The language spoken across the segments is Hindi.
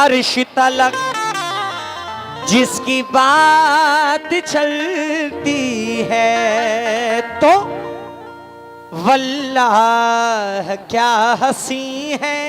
अर्श तलक जिसकी बात चलती है तो वल्लाह क्या हंसी है।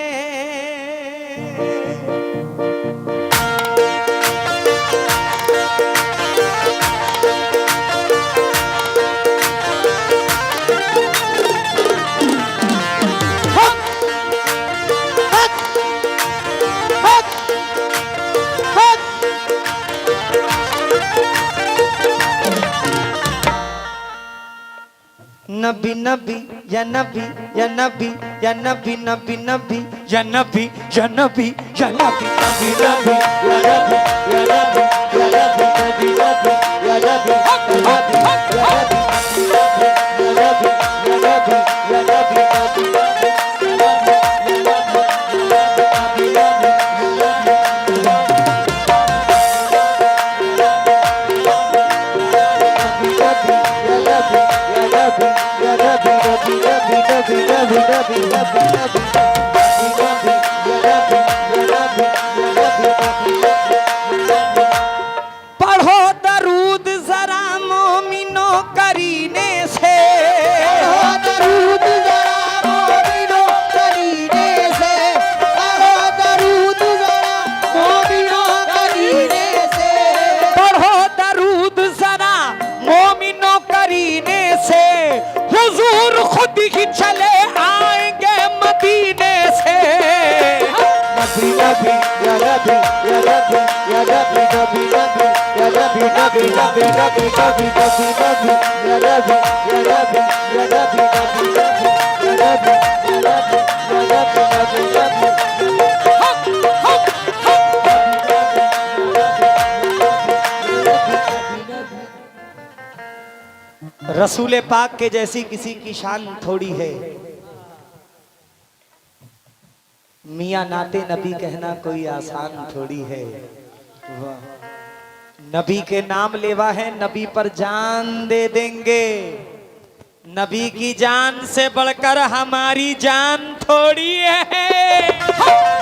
नबी नबी या नबी या नबी या नबी नबी नबी या नबी या नबी या नबी नबी नबी या नबी या नबी या नबी नबी नबी या नबी या नबी या नबी या नबी पढ़ो दरूद जरा मोमिनो करीने से, पढ़ो दरूद जरा मोमिनो करीने से, पढ़ो दरूद जरा मोमिनो करीने से, पढ़ो दरूद जरा मोमिनो करीने से, हुजूर खुद ही चले आएंगे मदीने से। नबी नबी या नबी या नबी या नबी नबी नबी या नबी नबी नबी नबी नबी नबी नबी या नबी या नबी या नबी नबी नबी या नबी या नबी या नबी नबी। रसूल पाक के जैसी किसी की शान थोड़ी है। मियाँ नाते नबी कहना कोई आसान थोड़ी है। नबी के नाम लेवा है, नबी पर जान दे देंगे। नबी की जान से बढ़कर हमारी जान थोड़ी है।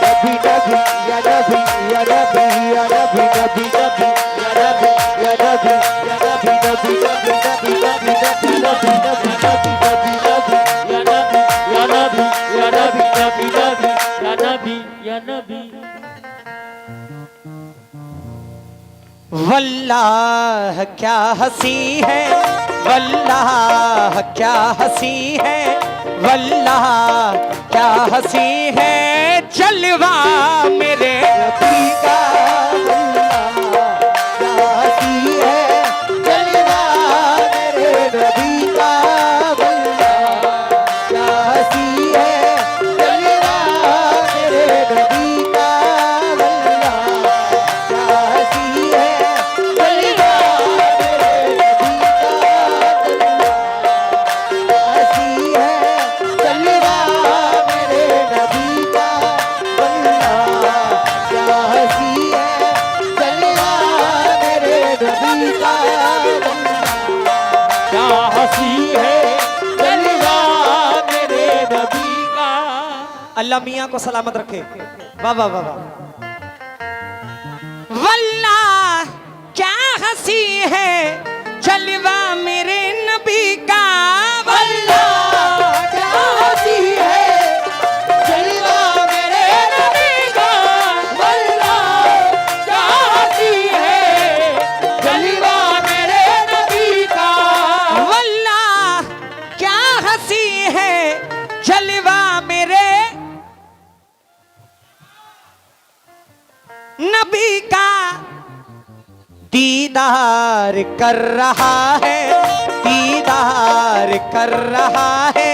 नबी नबी या नबी या नबी या नबी नबी नबी या नबी या नबी या नबी नबी नबी नबी नबी नबी नबी नबी नबी नबी या नबी या नबी या नबी नबी नबी या नबी या नबी। वल्लाह क्या हंसी है, वल्लाह क्या हंसी है, वल्लाह क्या हंसी है जलवा मेरे नबी का। अल्लाह मियाँ को सलामत रखे। वाह वाह वाह वाह। वल्लाह क्या हंसी है जलवा मेरे नबी का। वल्लाह क्या हंसी है जलवा मेरे नबी का। वल्लाह क्या हंसी है जलवा मेरे नबी का। वल्लाह क्या हंसी है जलवा मेरे नबी का। दीदार कर रहा है, दीदार कर रहा है,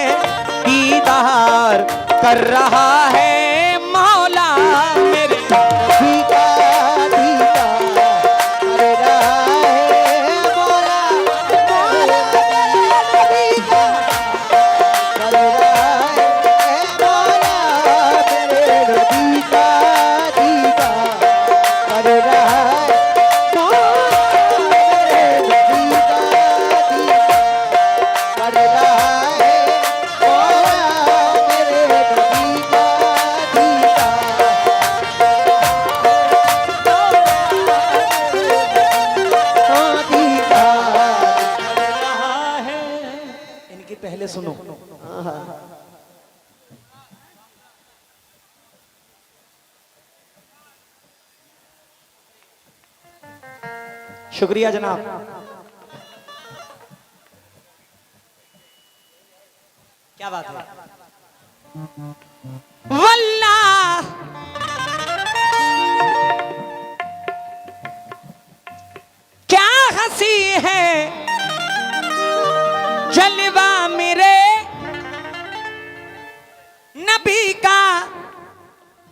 दीदार कर रहा है मौला मेरे नबी का। पहले सुनो। शुक्रिया जनाब। क्या बात है। वल्लाह क्या हंसी है जलवा मेरे नबी का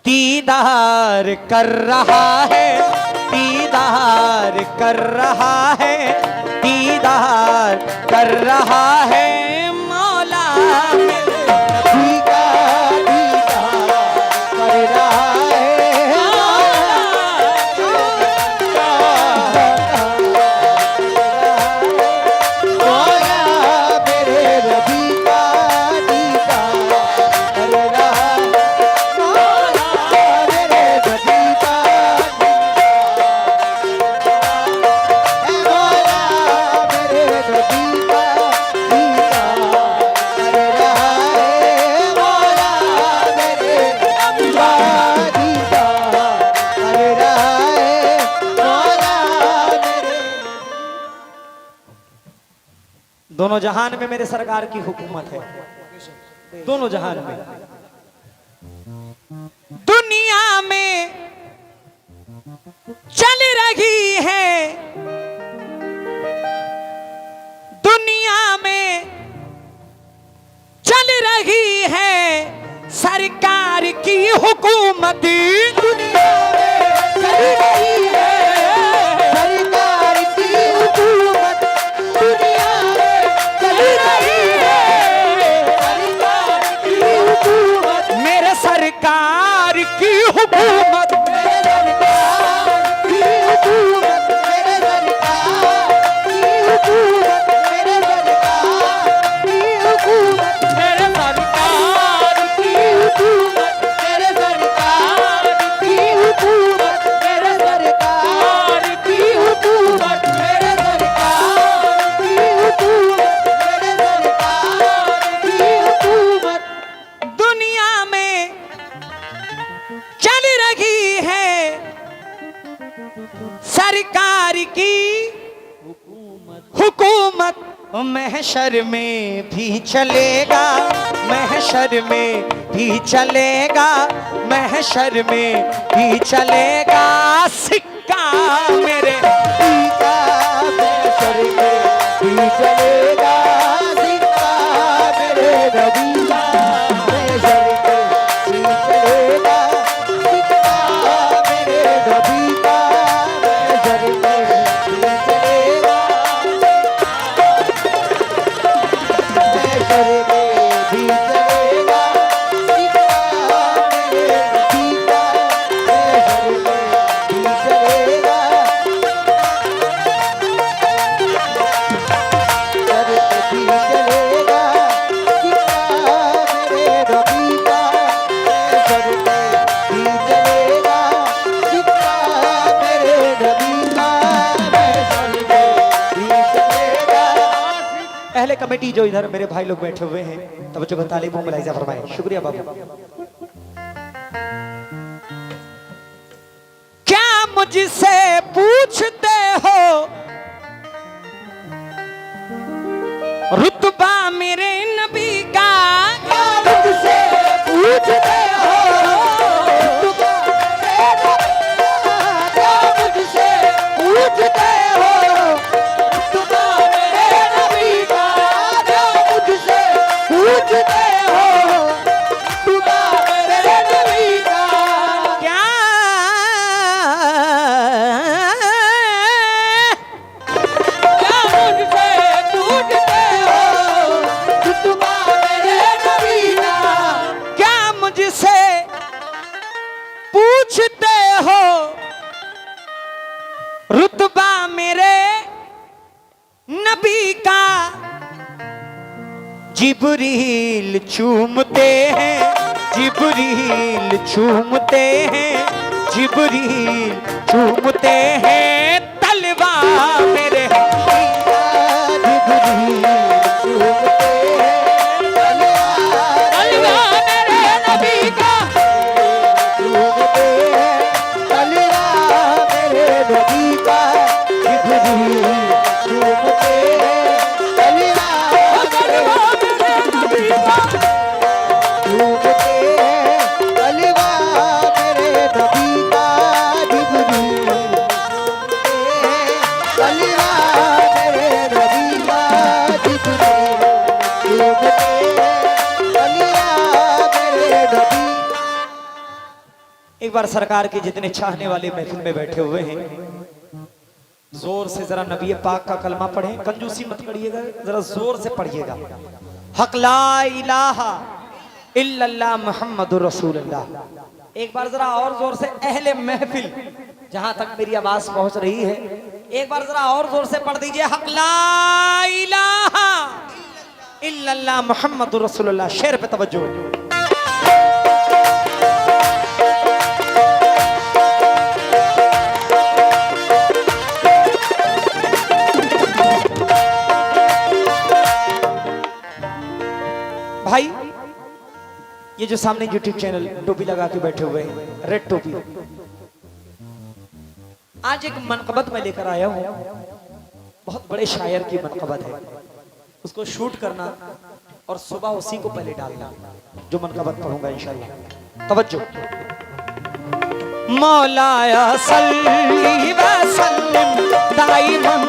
दीदार कर रहा है, दीदार कर रहा है, दीदार कर रहा है मौला मेरे नबी का दीदार कर रहा है मौला मेरे नबी का दीदार कर रहा है मौला मेरे नबी का दोनों जहान में मेरे सरकार की हुकूमत है, दोनों जहान में। दुनिया में चल रही है, दुनिया में चल रही है सरकार की हुकूमत। दुनिया में चल रही है सरकार की हुकूमत, दुनिया मेरे सरकार की हुकूमत, मेरे सरकार की हुकूमत, मेरे सरकार की हुकूमत, मेरे सरकार की हुकूमत, मेरे सरकार की हुकूमत, मेरे सरकार की हुकूमत, मेरे सरकार की हुकूमत, मेरे सरकार की हुकूमत, मेरे सरकार की हुकूमत। दुनिया में चल रही है सरकार की हुकूमत, महशर में भी चलेगा, महशर में भी चलेगा, महशर में भी चलेगा सिक्का मेरे नबी का, महशर में भी चलेगा सिक्का मेरे नबी का, महशर में भी चलेगा सिक्का मेरे नबी का, महशर में भी चलेगा, महशर में भी चलेगा सिक्का मेरे नबी का, महशर में भी चलेगा, महशर में भी चलेगा सिक्का मेरे नबी का, महशर में भी चलेगा सिक्का मेरे नबी का, महशर में भी चलेगा। अहले कमेटी जो इधर मेरे भाई लोग बैठे हुए हैं, तवज्जो व तालीम व मुलाहिजा फरमाएं। शुक्रिया बाबू। क्या मुझसे पूछते हो रुतबा मेरे नबी का, क्या मुझसे पूछते हो रुतबा मेरे नबी का, क्या मुझसे पूछते हो रुतबा मेरे नबी का, क्या मुझसे पूछते हो रुतबा मेरे नबी का, क्या क्या मुझसे पूछते हो रुतबा मेरे नबी का, क्या मुझसे पूछते हो रुतबा मेरे नबी का। जिब्रील चूमते हैं, जिब्रील चूमते हैं, जिब्रील चूमते हैं तलवा मेरे नबी का, जिब्रील चूमते हैं बार सरकार के जितने चाहने वाले महफिल में बैठे हुए हैं, जोर से जरा नबी पाक का कलमा पढ़ें, कंजूसी मत करिएगा, जरा जोर से पढ़िएगा। हक ला इलाहा इल्लल्लाह मुहम्मदुर रसूलुल्लाह। एक बार जरा और जोर से अहले महफिल, जहां तक मेरी आवाज पहुंच रही है, एक बार जरा और जोर से पढ़ दीजिए, हक ला इलाहा इल्लल्लाह मुहम्मदुर रसूलुल्लाह। शेर पे तवज्जो। भाई ये जो सामने यूट्यूब चैनल टोपी लगा के बैठे हुए हैं, रेड टोपी, आज एक मनकबत में लेकर आया हूं। बहुत बड़े शायर की मनकबत है, उसको शूट करना और सुबह उसी को पहले डालना, जो मनकबत पढ़ूंगा इंशाल्लाह। तवज्जो। मौलाया सल्ली व सल्लिम दाइमन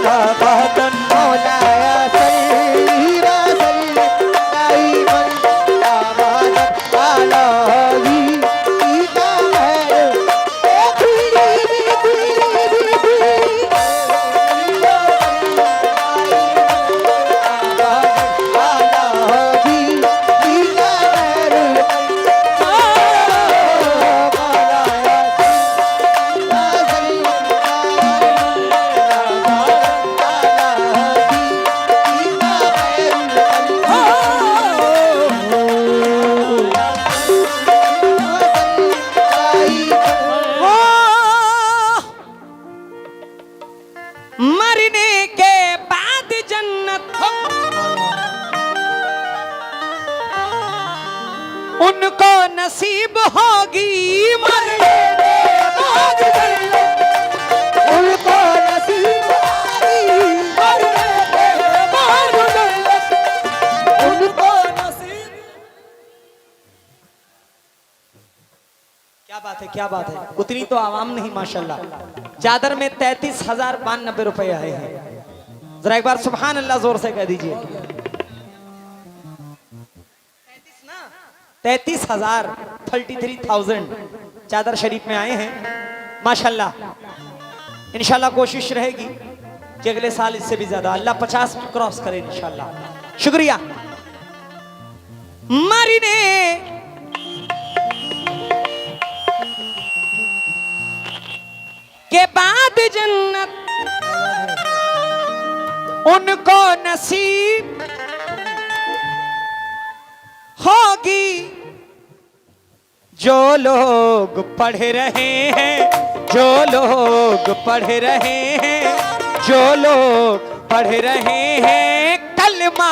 अबदन, मौलाया सल्ली व सल्लिम दाइमन अबदन अला हबीबिका उनको नसीब होगी मरने के बाद जन्नत, उनको नसीब होगी मरने के बाद जन्नत, उनको नसीब। क्या बात है, क्या बात है। उतनी तो आवाम नहीं माशाल्लाह। चादर में 33,092 रुपए आए हैं। जरा एक बार सुभान अल्लाह जोर से कह दीजिए। 33,000 चादर शरीफ में आए हैं माशाल्लाह। इंशाल्लाह कोशिश रहेगी कि अगले साल इससे भी ज्यादा अल्लाह 50 क्रॉस करे इंशाल्लाह। शुक्रिया। मरने के बाद जन्नत उनको नसीब होगी, जो लोग पढ़ रहे हैं, जो लोग पढ़ रहे हैं, जो लोग पढ़ रहे हैं कलमा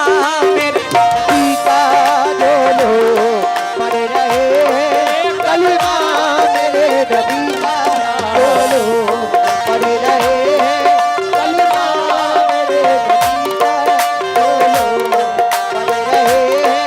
मेरे नबी का, जो लोग पढ़ रहे हैं कलमा मेरे नबी का, जो लोग पढ़ रहे हैं कलमा मेरे नबी का, जो लोग पढ़ रहे हैं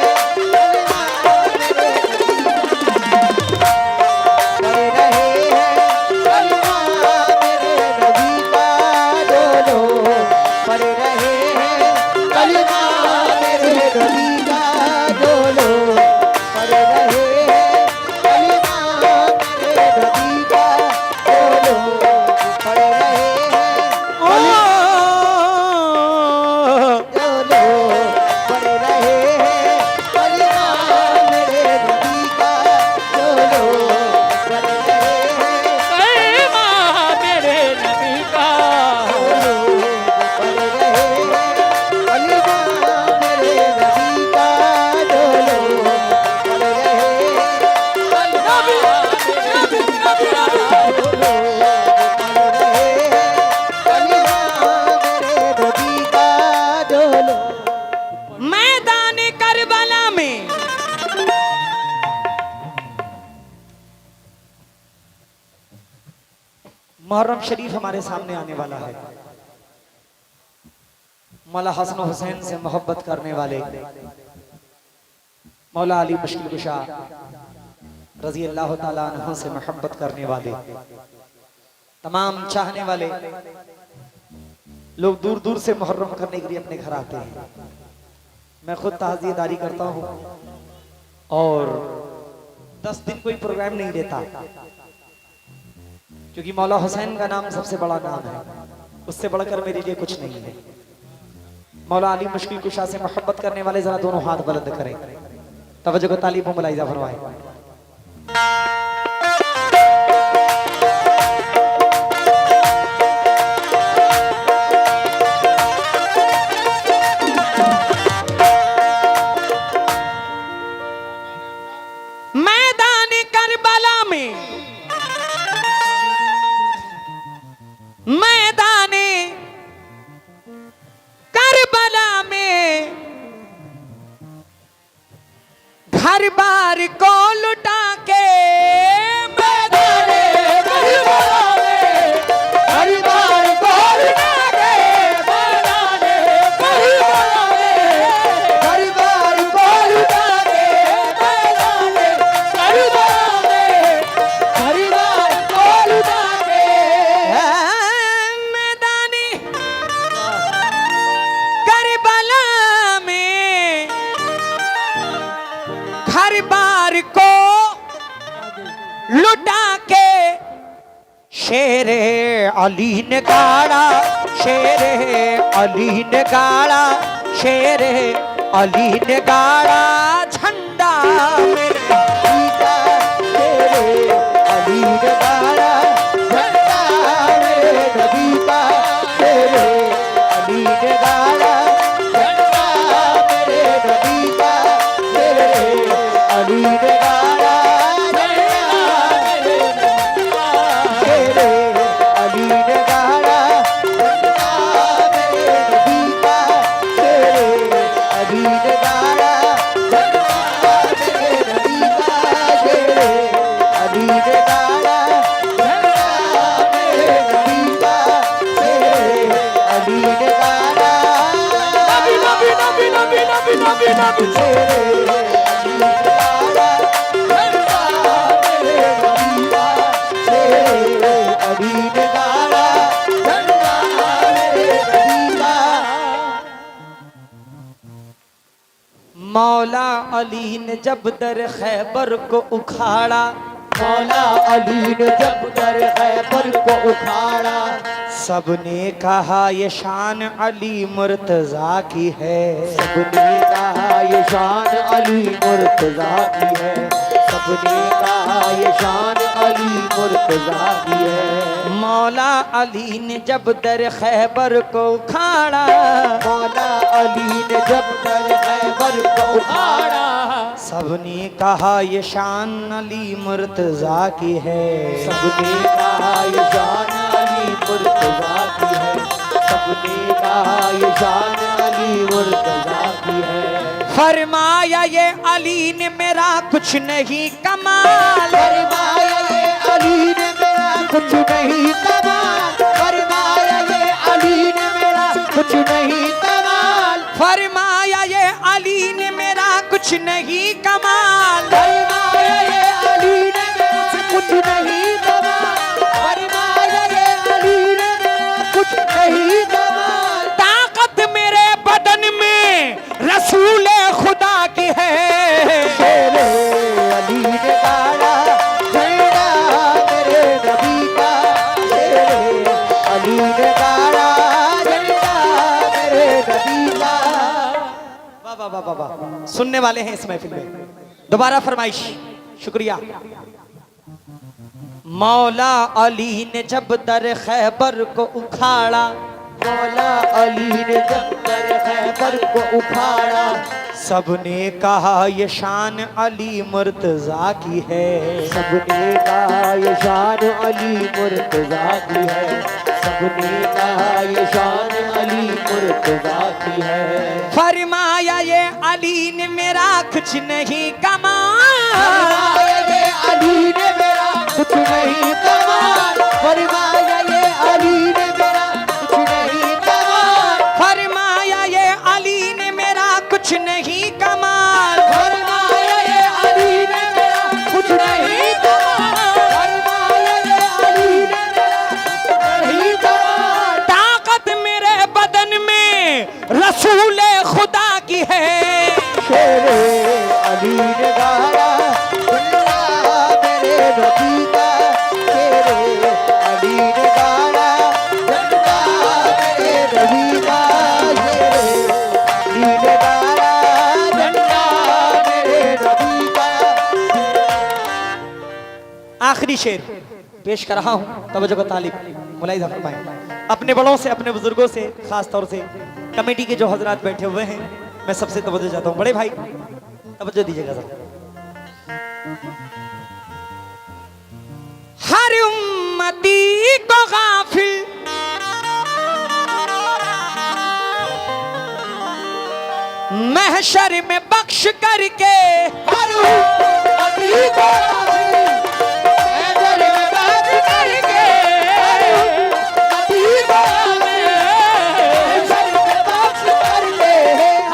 मुहर्रम शरीफ हमारे सामने आने वाला है। मौला हसन हुसैन से मोहब्बत करने वाले, मौला अली मुश्किल कुशा रजी अल्लाह ताला अन्हु से मोहब्बत करने वाले, तमाम चाहने वाले लोग दूर दूर से मुहर्रम करने के लिए अपने घर आते हैं। मैं खुद ताज़ियेदारी करता हूँ और 10 दिन कोई प्रोग्राम नहीं देता, क्योंकि मौला हुसैन का नाम सबसे बड़ा नाम है, उससे बढ़कर मेरे लिए कुछ नहीं है। मौला अली मुश्किल कुशा से मोहब्बत करने वाले जरा दोनों हाथ बुलंद करें, तवज्जो को तालीबों मुलाइजा फरमाएं। मैदान करबला में, मैदान करबला में घर बार को लुटा के, मैदान करबला में घर बार को लुटा के, मैदान करबला में घर बार को लुटा के, मैदान करबला में घर बार को लुटा के, मैदानी करबला में घर बार को लुटा के, शेरे अली ने गाड़ा, शेरे अली ने गाड़ा, शेरे अली ने गाड़ा झंडा मेरे जीता, शेरे अली ने गाड़ा झंडा मेरे नबी का, शेरे अली ने गाड़ा झंडा मेरे नबी का, शेरे अली ने गाड़ा मौला अली ने जब दर खैबर को उखाड़ा, मौला अली ने जब दर खैबर को उखाड़ा, सबने कहा ये शान अली मुर्तजा की है, सबने कहा ये शान अली मुर्तजा की है, सबने कहा ये शान अली मुर्तजा की है। मौला अली ने जब दर खैबर को उखाड़ा, मौला अली ने जब दर खैबर को उखाड़ा, सबने कहा ये शान अली मुर्तजा की है, सबने कहा ये शान अली मुर्तजा की है, सबने कहा ये शान अली मुर्तजा की है। फरमाया ये अली ने मेरा कुछ नहीं कमाल, फरमाया ये अली ने मेरा कुछ नहीं कमाल, फरमाया ये अली ने मेरा कुछ नहीं कमाल, फरमाया ये अली ने मेरा कुछ नहीं कमाल, फरमाया ये अली ने मेरा कुछ नहीं कमाल, फरमाया ये अली ने मेरा कुछ नहीं कमाल। ताकत मेरे बदन में रसूल खुदा की है, शेरे अली ने गाड़ा झंडा मेरे नबी का, शेरे अली ने गाड़ा झंडा मेरे नबी का। वाह वाह वाह वाह, सुनने वाले हैं इस महफिल में। दोबारा फरमाइश, शुक्रिया। मौला अली ने जब दर खैबर को उखाड़ा, मौला अली ने जब दर खैबर को उखाड़ा, सबने कहा ये शान अली मुर्तजा की है, सबने कहा ये शान अली मुर्तजा की है, सबने कहा ये शान अली मुर्तजा की है। फरमाया ये अली ने मेरा कुछ नहीं कमाल, फरमाया ये अली ने मेरा कुछ नहीं कमाल, फरमाया ये अली ने मेरा कुछ नहीं कमाल, फरमाया ये अली ने मेरा कुछ नहीं कमाल, फरमाया ये अली ने मेरा कुछ नहीं कमाल, फरमाया ये अली ने मेरा कुछ नहीं कमाल। ताकत मेरे बदन में रसूल खुदा की है, शेरे अली ने गाड़ा हिंदी शेर पेश कर रहा हूँ, तवज्जो का तालिब मुलाहिजा फरमाएं। अपने बड़ों से, अपने बुजुर्गों से, खास तौर से कमेटी के जो हजरात बैठे हुए हैं, मैं सबसे तवज्जो चाहता हूँ। बड़े भाई तवज्जो दीजिएगा जरा। हर उम्मती को गाफिल महशर में बख्श करके, हर उम्मती को महशर में बख्श करके,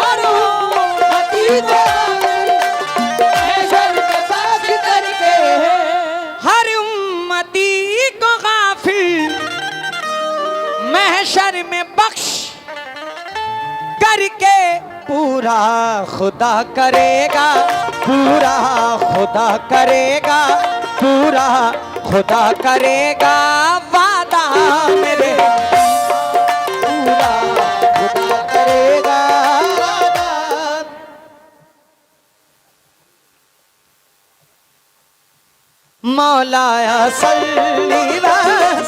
हर उम्मती को महशर में बख्श करके, हर उम्मती को गाफिल महशर में बख्श करके पूरा खुदा करेगा, पूरा खुदा करेगा, पूरा खुदा करेगा वादा मेरे, पूरा खुदा करेगा वादा। मौलाया सल्ली व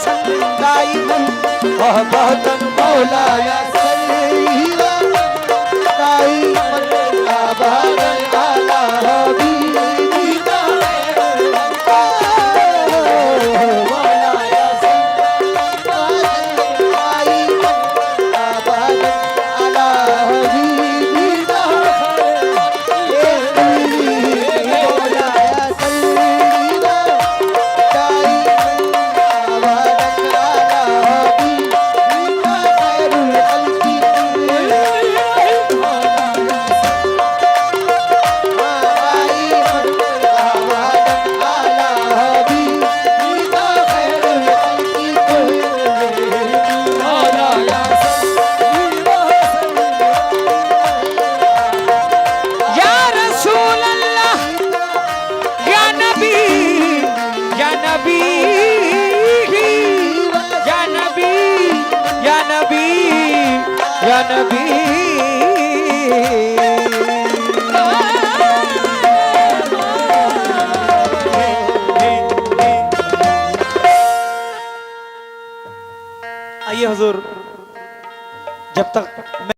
सल्लिम दाइमन अबदन, मौलाया सल्ली व दाइमन अबदन अला हबीबिका खैरुल अनबिया। मौलाया सल्ली व दाइमन अबदन अला हबीबिका खैरुल अनबिया। मौलाया सल्ली व या नबी। आइए हुजूर, जब तक